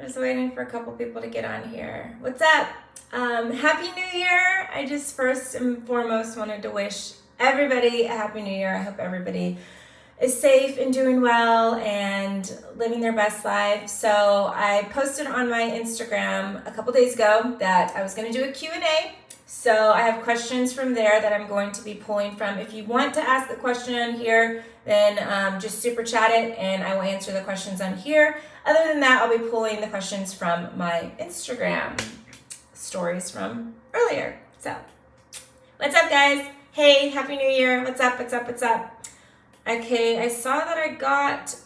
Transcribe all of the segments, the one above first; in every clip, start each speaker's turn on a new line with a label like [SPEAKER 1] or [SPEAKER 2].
[SPEAKER 1] just waiting for a couple people to get on here. What's up? Happy New Year! I just first and foremost wanted to wish everybody a Happy New Year. I hope everybody is safe and doing well and living their best life. So I posted on my Instagram a couple days ago that I was going to do a Q&A. So I have questions from there that I'm going to be pulling from. If you want to ask a question on here, then just super chat it and I will answer the questions on here. Other than that, I'll be pulling the questions from my Instagram stories from earlier. So what's up, guys? Hey, Happy New Year. What's up, what's up, what's up? Okay, I saw that I got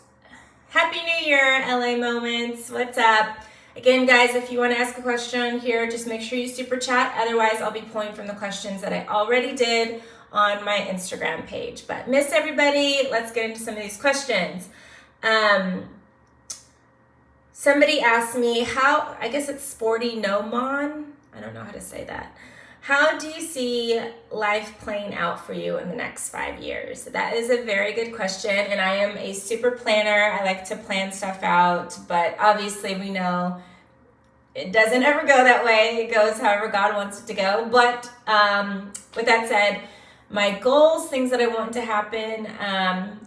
[SPEAKER 1] Happy New Year, LA Moments. What's up? Again, guys, if you want to ask a question here, just make sure you super chat. Otherwise, I'll be pulling from the questions that I already did on my Instagram page. But miss everybody. Let's get into some of these questions. Somebody asked me how, I guess it's Sporty Nomon. I don't know how to say that. How do you see life playing out for you in the next 5 years? That is a very good question, and I am a super planner. I like to plan stuff out, but obviously we know it doesn't ever go that way. It goes however God wants it to go. But with that said, my goals, things that I want to happen, I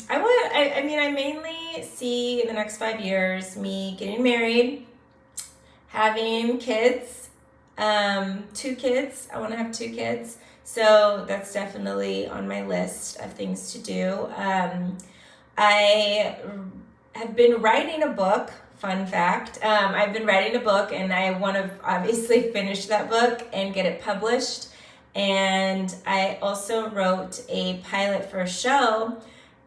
[SPEAKER 1] mainly see in the next 5 years me getting married, having kids. 2 kids. I want to have 2 kids. So that's definitely on my list of things to do. I have been writing a book. Fun fact. I've been writing a book and I want to obviously finish that book and get it published. And I also wrote a pilot for a show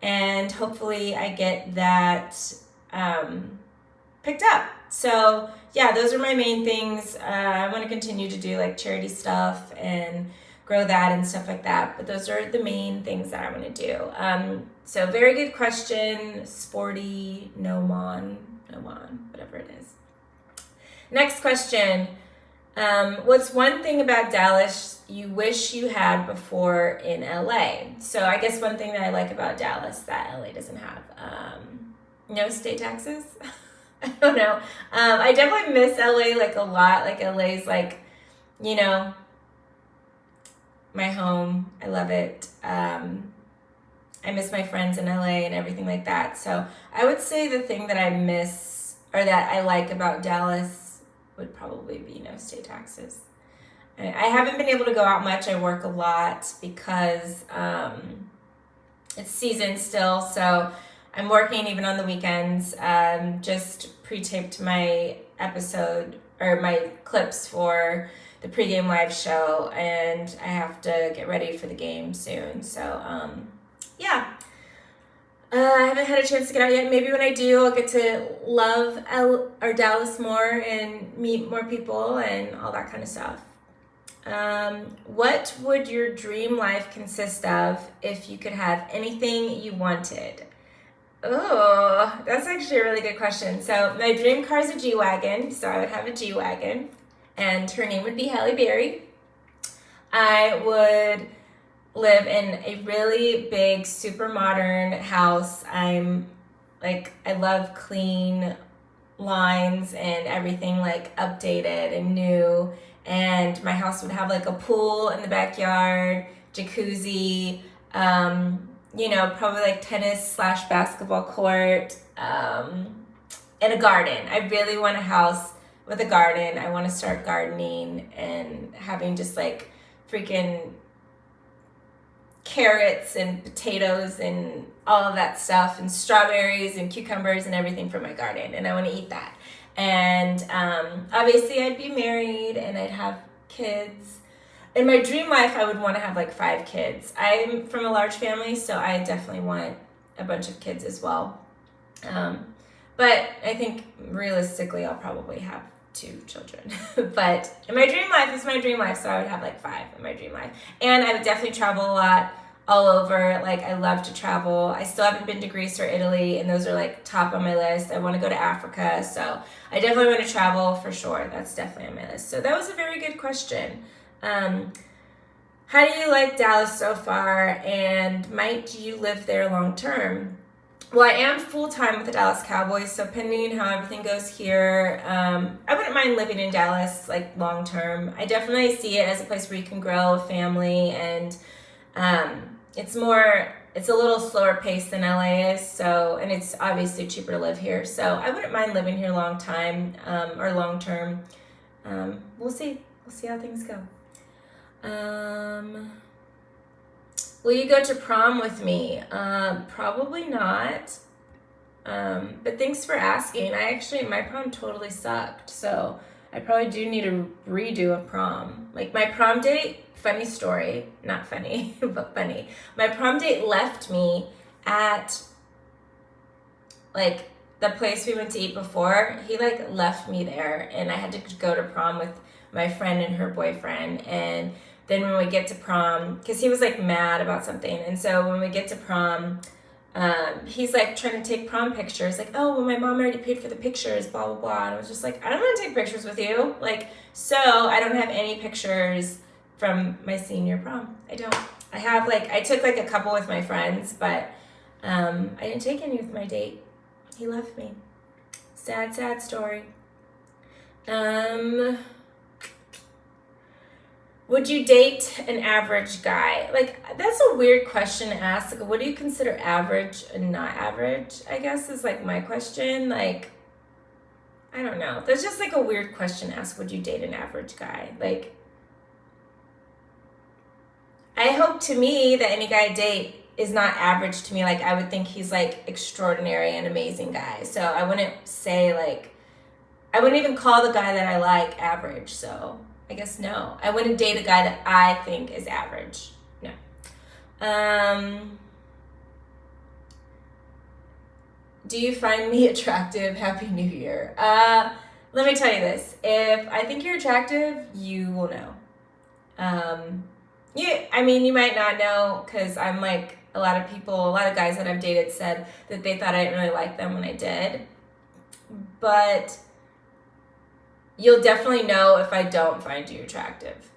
[SPEAKER 1] and hopefully I get that picked up. So yeah, those are my main things. I want to continue to do like charity stuff and grow that and stuff like that. But those are the main things that I want to do. So very good question, Sporty Nomon, whatever it is. Next question. What's one thing about Dallas you wish you had before in LA? So I guess one thing that I like about Dallas that LA doesn't have, no state taxes. I don't know. I definitely miss LA like a lot. Like LA's like, you know, my home. I love it. I miss my friends in LA and everything like that. So I would say the thing that I miss or that I like about Dallas would probably be no state taxes. I haven't been able to go out much. I work a lot because it's season still. So I'm working even on the weekends. Just pre-taped my episode or my clips for the pregame live show, and I have to get ready for the game soon. So yeah, I haven't had a chance to get out yet. Maybe when I do, I'll get to love Dallas more and meet more people and all that kind of stuff. What would your dream life consist of if you could have anything you wanted? Oh, that's actually a really good question. So my dream car is a G-Wagon, so I would have a G-Wagon, and her name would be Halle Berry. I would live in a really big, super modern house. I love clean lines and everything like updated and new, and my house would have like a pool in the backyard, jacuzzi, probably like tennis/basketball court, and a garden. I really want a house with a garden. I want to start gardening and having just like freaking carrots and potatoes and all of that stuff and strawberries and cucumbers and everything from my garden. And I want to eat that. And obviously I'd be married and I'd have kids. In my dream life, I would want to have like 5 kids. I'm from a large family, so I definitely want a bunch of kids as well. But I think realistically, I'll probably have 2 children. But in my dream life, it's my dream life, so I would have like 5 in my dream life. And I would definitely travel a lot, all over. Like, I love to travel. I still haven't been to Greece or Italy, and those are like top on my list. I want to go to Africa, so I definitely want to travel for sure. That's definitely on my list. So that was a very good question. How do you like Dallas so far, and might you live there long term? well, I am full-time with the Dallas Cowboys, so pending how everything goes here, I wouldn't mind living in Dallas, like, long-term. I definitely see it as a place where you can grow a family, and it's a little slower pace than LA is, so, and it's obviously cheaper to live here, so I wouldn't mind living here or long-term. We'll see. We'll see how things go. Will you go to prom with me? Probably not. But thanks for asking. My prom totally sucked. So I probably do need a redo of prom. Like my prom date, funny story, not funny, but funny. My prom date left me at like the place we went to eat before. He like left me there and I had to go to prom with my friend and her boyfriend. And then when we get to prom, because he was like mad about something, and so when we get to prom, he's like trying to take prom pictures, like, oh, well, my mom already paid for the pictures, blah, blah, blah. And I was just like, I don't want to take pictures with you. Like, so I don't have any pictures from my senior prom. I don't. I took like a couple with my friends, but I didn't take any with my date. He left me. Sad, sad story. Would you date an average guy? Like, that's a weird question to ask. Like, what do you consider average and not average? I guess is like my question. Like, I don't know. That's just like a weird question to ask. Would you date an average guy? Like, I hope to me that any guy I date is not average to me. Like, I would think he's like extraordinary and amazing guy. So I wouldn't say like, I wouldn't even call the guy that I like average. So I guess no. I wouldn't date a guy that I think is average. No. Do you find me attractive? Happy New Year. Let me tell you this. If I think you're attractive, you will know. You might not know because I'm like a lot of guys that I've dated said that they thought I didn't really like them when I did. But you'll definitely know if I don't find you attractive.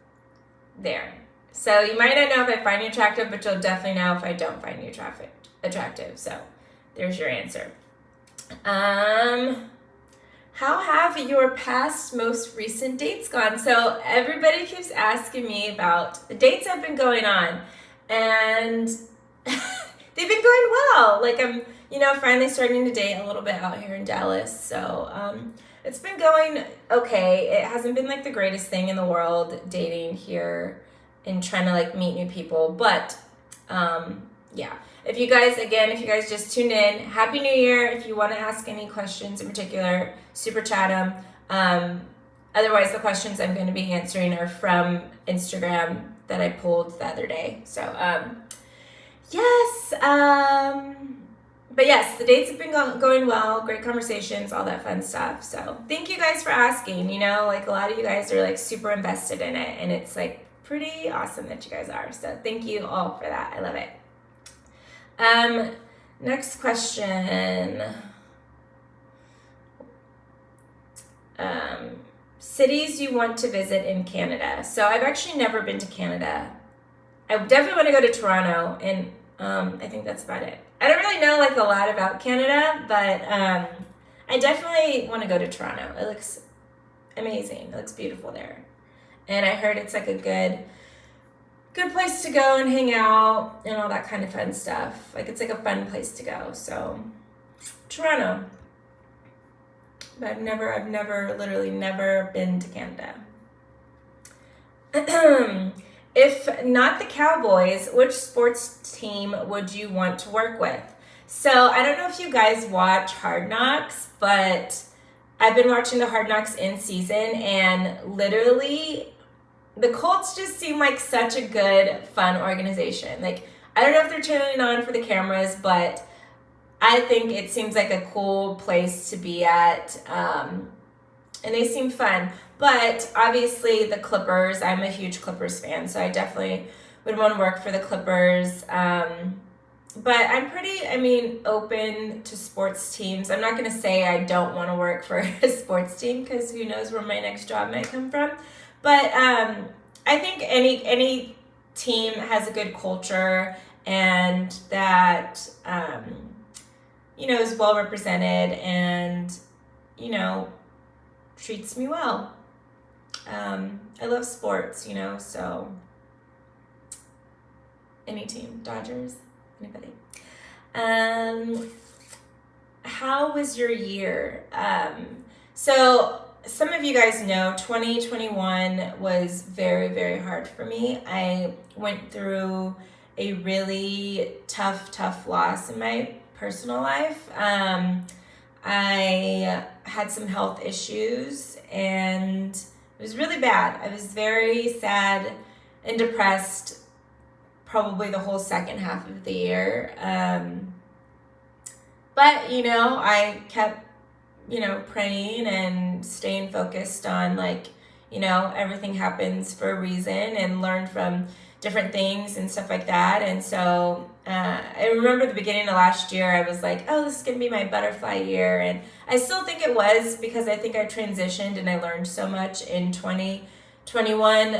[SPEAKER 1] There. So you might not know if I find you attractive, but you'll definitely know if I don't find you attractive. So there's your answer. How have your past most recent dates gone? So everybody keeps asking me about the dates I've been going on, and they've been going well. Like I'm, finally starting to date a little bit out here in Dallas. So, it's been going okay. It hasn't been like the greatest thing in the world dating here and trying to like meet new people. But yeah, if you guys just tuned in, Happy New Year. If you want to ask any questions in particular, super chat them. Otherwise, the questions I'm going to be answering are from Instagram that I pulled the other day. So yes. But yes, the dates have been going well, great conversations, all that fun stuff. So thank you guys for asking. Like a lot of you guys are like super invested in it, and it's like pretty awesome that you guys are. So thank you all for that. I love it. Next question. Cities you want to visit in Canada. So I've actually never been to Canada. I definitely want to go to Toronto, and I think that's about it. I don't really know like a lot about Canada, but I definitely want to go to Toronto. It looks amazing. It looks beautiful there. And I heard it's like a good place to go and hang out and all that kind of fun stuff. Like it's like a fun place to go. So Toronto. But I've literally never been to Canada. If not the Cowboys, which sports team would you want to work with? So I don't know if you guys watch Hard Knocks, but I've been watching the Hard Knocks in season, and literally the Colts just seem like such a good, fun organization. Like, I don't know if they're turning it on for the cameras, but I think it seems like a cool place to be at. And they seem fun. But obviously the Clippers, I'm a huge Clippers fan, so I definitely would want to work for the Clippers. But I'm pretty, open to sports teams. I'm not going to say I don't want to work for a sports team because who knows where my next job might come from. But I think any team has a good culture and that is well represented and, treats me well. I love sports, so any team, Dodgers, anybody. How was your year? So some of you guys know 2021 was very, very hard for me. I went through a really tough loss in my personal life. I had some health issues and it was really bad. I was very sad and depressed probably the whole second half of the year. But, I kept, praying and staying focused on everything happens for a reason, and learned from different things and stuff like that. And so I remember the beginning of last year, I was like, oh, this is going to be my butterfly year. And I still think it was, because I think I transitioned and I learned so much in 2021,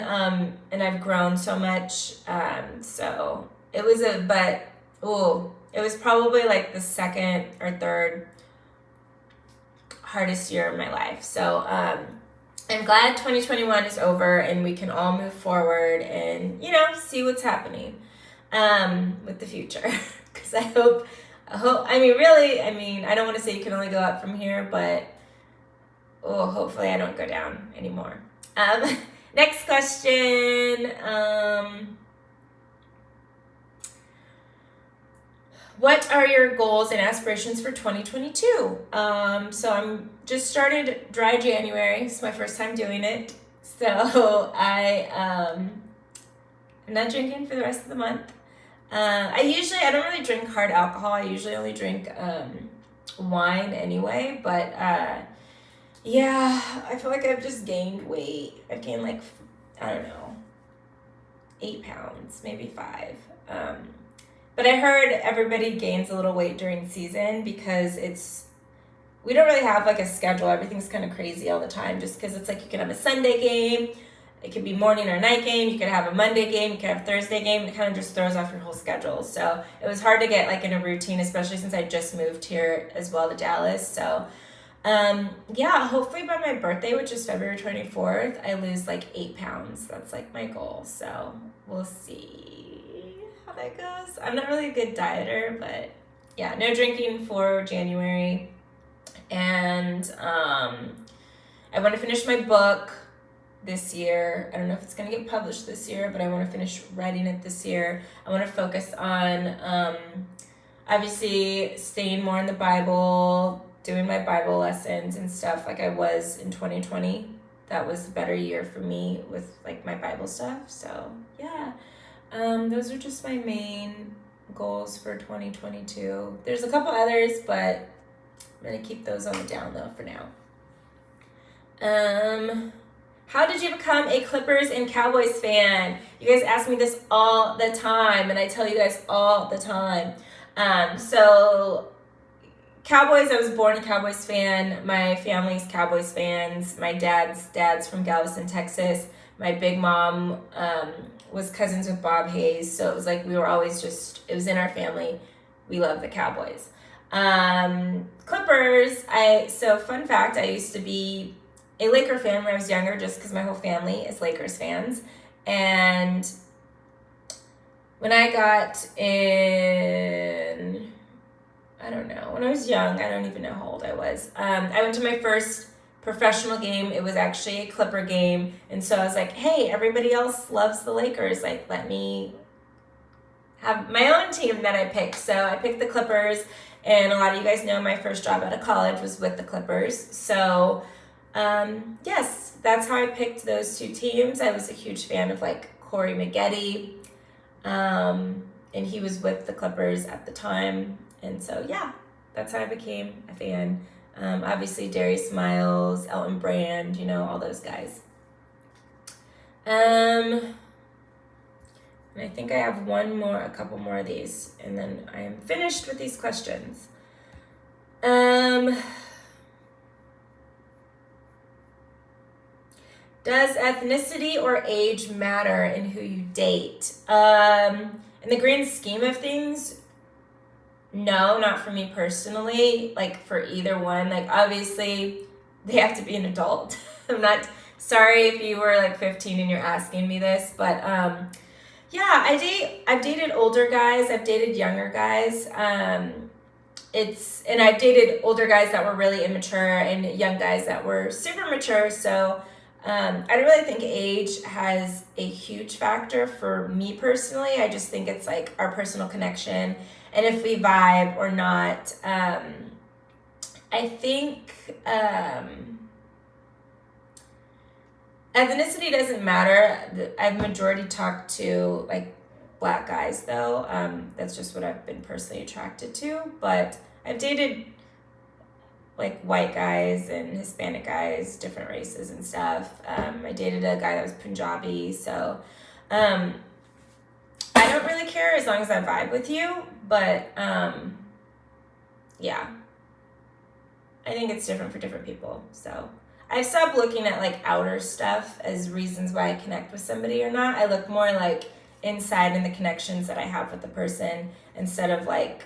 [SPEAKER 1] and I've grown so much. So it was it was probably like the second or third hardest year of my life. So I'm glad 2021 is over and we can all move forward and, see what's happening with the future. Because I don't want to say you can only go up from here, but hopefully I don't go down anymore. Next question. What are your goals and aspirations for 2022? So I'm just started dry January. It's my first time doing it. So I'm not drinking for the rest of the month. I don't really drink hard alcohol. I usually only drink wine anyway. But I feel like I've just gained weight. I've gained 8 pounds, maybe 5. But I heard everybody gains a little weight during season because we don't really have a schedule. Everything's kind of crazy all the time, just because it's you can have a Sunday game, it could be morning or night game, you could have a Monday game, you could have a Thursday game, it kind of just throws off your whole schedule. So it was hard to get in a routine, especially since I just moved here as well to Dallas. So hopefully by my birthday, which is February 24th, I lose 8 pounds. That's my goal. So we'll see how that goes. I'm not really a good dieter, but no drinking for January. And I want to finish my book this year. I don't know if it's going to get published this year, but I want to finish writing it this year. I want to focus on obviously staying more in the Bible, doing my Bible lessons and stuff like I was in 2020. That was a better year for me with my Bible stuff. So those are just my main goals for 2022. There's a couple others, but I'm going to keep those on the down low for now. How did you become a Clippers and Cowboys fan? You guys ask me this all the time, and I tell you guys all the time. So Cowboys, I was born a Cowboys fan. My family's Cowboys fans. My dad's from Galveston, Texas. My big mom was cousins with Bob Hayes. So it was we were always it was in our family. We love the Cowboys. Clippers, so fun fact, I used to be a Laker fan when I was younger, just because my whole family is Lakers fans. And when I got in, when I was young, I don't even know how old I was. I went to my first professional game. It was actually a Clipper game. And so I was like, hey, everybody else loves the Lakers. Let me have my own team that I picked. So I picked the Clippers. And a lot of you guys know my first job out of college was with the Clippers. So, yes, that's how I picked those two teams. I was a huge fan of Corey Maggette. And he was with the Clippers at the time. And so, that's how I became a fan. Obviously, Darius Miles, Elton Brand, all those guys. And I think I have a couple more of these, and then I am finished with these questions. Does ethnicity or age matter in who you date? In the grand scheme of things, no, not for me personally. Like for either one, like obviously they have to be an adult. I'm not sorry if you were like 15 and you're asking me this, but yeah, I've dated older guys, I've dated younger guys. And I've dated older guys that were really immature and young guys that were super mature. So I don't really think age has a huge factor for me personally. I just think it's like our personal connection and if we vibe or not. I think ethnicity doesn't matter. I've majority talked to like Black guys though. That's just what I've been personally attracted to. But I've dated like white guys and Hispanic guys, different races and stuff. I dated a guy that was Punjabi. So I don't really care as long as I vibe with you. But yeah, I think it's different for different people. So I've stopped looking at like outer stuff as reasons why I connect with somebody or not. I look more like inside and the connections that I have with the person instead of like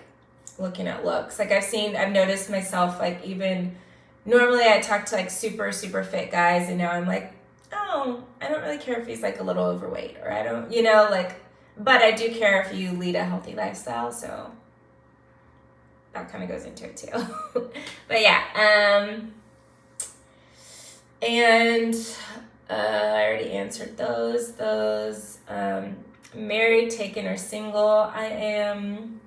[SPEAKER 1] looking at looks. Like I've noticed myself, like even normally I talk to like super, super fit guys and now I'm like, oh, I don't really care if he's like a little overweight or I don't, like, but I do care if you lead a healthy lifestyle. So that kind of goes into it too. But yeah, and I already answered those. Married, taken, or single. I'm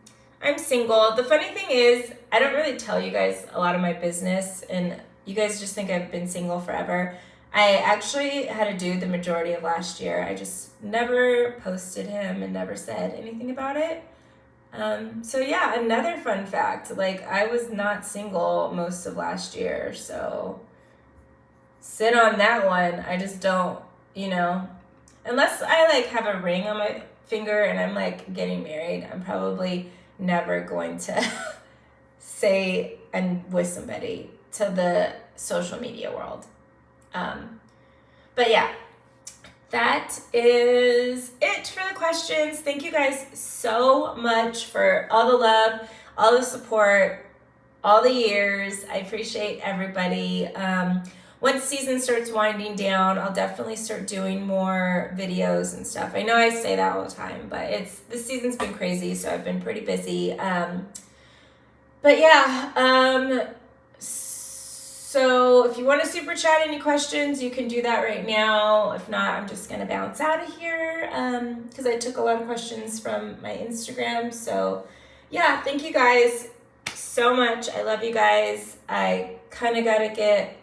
[SPEAKER 1] single. The funny thing is, I don't really tell you guys a lot of my business, and you guys just think I've been single forever. I actually had a dude the majority of last year. I just never posted him and never said anything about it. So yeah, another fun fact, like I was not single most of last year, so sit on that one. I just don't, unless I like have a ring on my finger and I'm like getting married, I'm probably never going to say and with somebody to the social media world. But yeah, that is it for the questions. Thank you guys so much for all the love, all the support, all the years. I appreciate everybody. Once season starts winding down, I'll definitely start doing more videos and stuff. I know I say that all the time, but this season's been crazy, so I've been pretty busy. But yeah, so if you want to super chat any questions, you can do that right now. If not, I'm just going to bounce out of here because I took a lot of questions from my Instagram. So yeah, thank you guys so much. I love you guys. I kind of got to get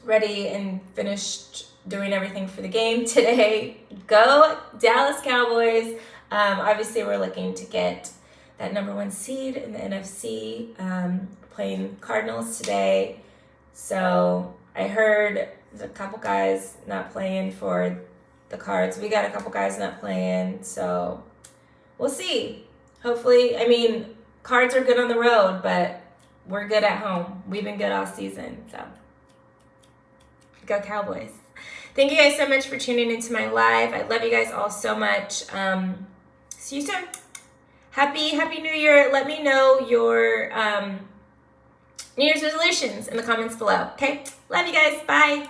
[SPEAKER 1] ready and finished doing everything for the game today. Go Dallas Cowboys. Obviously, we're looking to get that number 1 seed in the NFC. Playing Cardinals today. So I heard there's a couple guys not playing for the Cards. We got a couple guys not playing. So we'll see. Hopefully, Cards are good on the road, but we're good at home. We've been good all season. So go Cowboys. Thank you guys so much for tuning into my live. I love you guys all so much. See you soon. Happy New Year. Let me know your New Year's resolutions in the comments below. Okay? Love you guys. Bye.